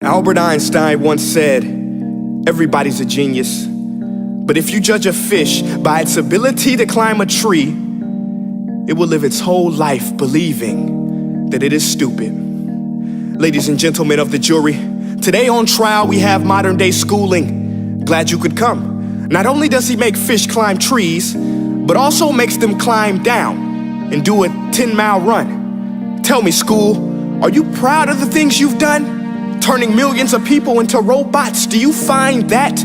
Albert Einstein once said, everybody's a genius, but if you judge a fish by its ability to climb a tree, it will live its whole life believing that it is stupid. Ladies and gentlemen of the jury, today on trial we have modern day schooling. Glad you could come. Not only does he make fish climb trees, but also makes them climb down and do a 10-mile run. Tell me, school, are you proud of the things you've done? Turning millions of people into robots, do you find that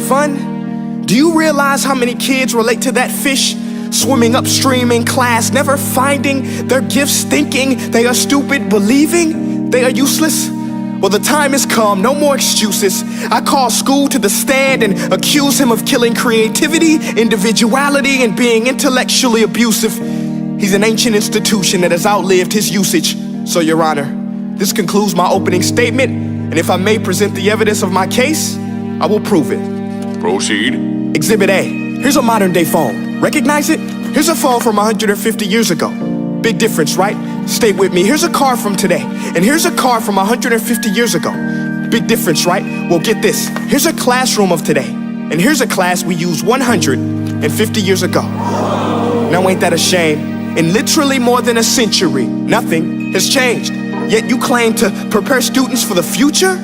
fun? Do you realize how many kids relate to that fish? Swimming upstream in class, never finding their gifts, thinking they are stupid, believing they are useless? Well, the time has come, no more excuses. I call school to the stand and accuse him of killing creativity, individuality, and being intellectually abusive. He's an ancient institution that has outlived his usage. So, Your Honor, this concludes my opening statement, and if I may present the evidence of my case, I will prove it. Proceed. Exhibit A. Here's a modern day phone. Recognize it? Here's a phone from 150 years ago. Big difference, right? Stay with me. Here's a car from today, and here's a car from 150 years ago. Big difference, right? Well, get this. Here's a classroom of today, and here's a class we used 150 years ago. Now ain't that a shame? In literally more than a century, nothing has changed. Yet you claim to prepare students for the future?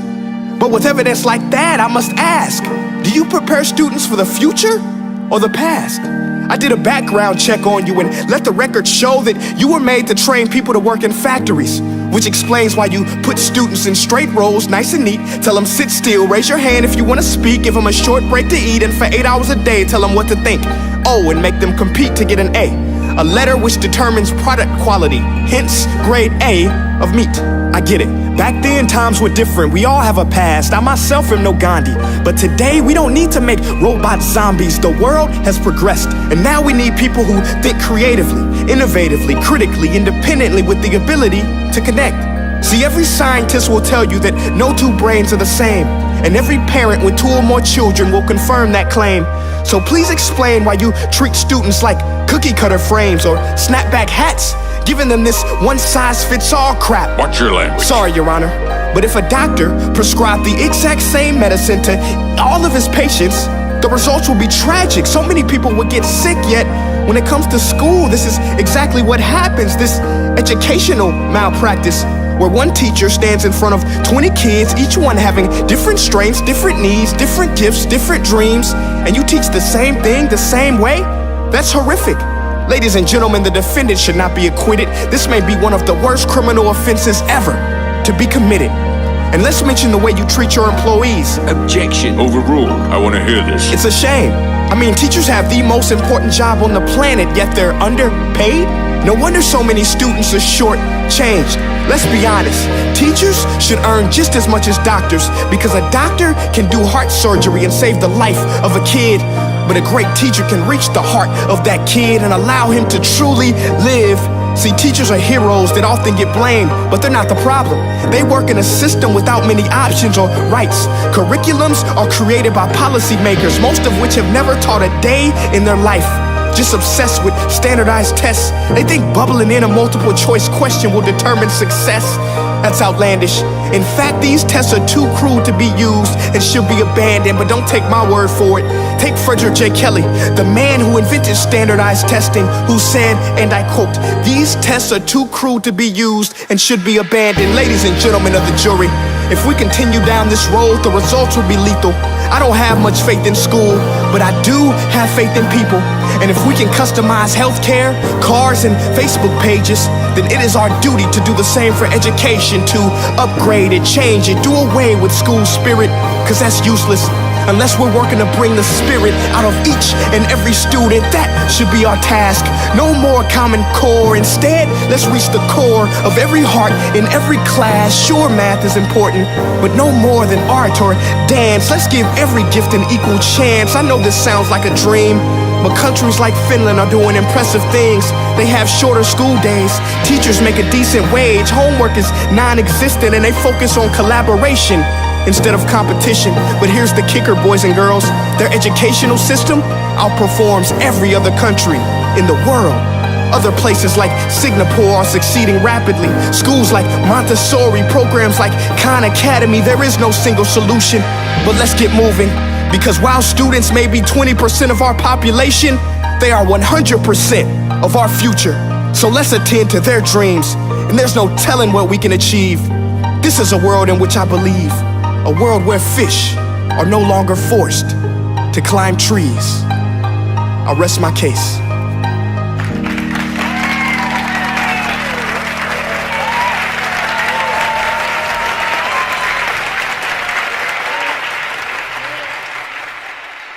But with evidence like that, I must ask, do you prepare students for the future or the past? I did a background check on you and let the record show that you were made to train people to work in factories, which explains why you put students in straight rows, nice and neat, tell them sit still, raise your hand if you want to speak, give them a short break to eat, and for 8 hours a day, tell them what to think. Oh, and make them compete to get an A letter which determines product quality, hence grade A of meat. I get it. Back then, times were different. We all have a past. I myself am no Gandhi. But today, we don't need to make robot zombies. The world has progressed. And now we need people who think creatively, innovatively, critically, independently, with the ability to connect. See, every scientist will tell you that no two brains are the same. And every parent with 2 or more children will confirm that claim. So please explain why you treat students like cookie cutter frames or snapback hats, giving them this one-size-fits-all crap. Watch your language. Sorry, Your Honor, but if a doctor prescribed the exact same medicine to all of his patients, the results will be tragic. So many people would get sick, yet when it comes to school, this is exactly what happens, this educational malpractice, where one teacher stands in front of 20 kids, each one having different strengths, different needs, different gifts, different dreams, and you teach the same thing the same way? That's horrific. Ladies and gentlemen, the defendant should not be acquitted. This may be one of the worst criminal offenses ever to be committed. And let's mention the way you treat your employees. Objection. Overruled. I want to hear this. It's a shame. I mean, teachers have the most important job on the planet, yet they're underpaid? No wonder so many students are short-changed. Let's be honest, teachers should earn just as much as doctors, because a doctor can do heart surgery and save the life of a kid, but a great teacher can reach the heart of that kid and allow him to truly live. See, teachers are heroes that often get blamed, but they're not the problem. They work in a system without many options or rights. Curriculums are created by policymakers, most of which have never taught a day in their life. Just obsessed with standardized tests. They think bubbling in a multiple choice question will determine success. That's outlandish. In fact, these tests are too crude to be used and should be abandoned, but don't take my word for it. Take Frederick J. Kelly, the man who invented standardized testing, who said, and I quote, "These tests are too crude to be used and should be abandoned." Ladies and gentlemen of the jury, if we continue down this road, the results will be lethal. I don't have much faith in school, but I do have faith in people. And if we can customize healthcare, cars, and Facebook pages, then it is our duty to do the same for education, to upgrade it, change it, do away with school spirit, because that's useless. Unless we're working to bring the spirit out of each and every student, that should be our task. No more Common Core. Instead, let's reach the core of every heart in every class. Sure, math is important, but no more than art or dance. Let's give every gift an equal chance. I know this sounds like a dream, but countries like Finland are doing impressive things. They have shorter school days, teachers make a decent wage, homework is non-existent, and they focus on collaboration instead of competition. But here's the kicker, boys and girls. Their educational system outperforms every other country in the world. Other places like Singapore are succeeding rapidly. Schools like Montessori, programs like Khan Academy, there is no single solution. But let's get moving, because while students may be 20% of our population, they are 100% of our future. So let's attend to their dreams, and there's no telling what we can achieve. This is a world in which I believe, a world where fish are no longer forced to climb trees. I'll rest my case.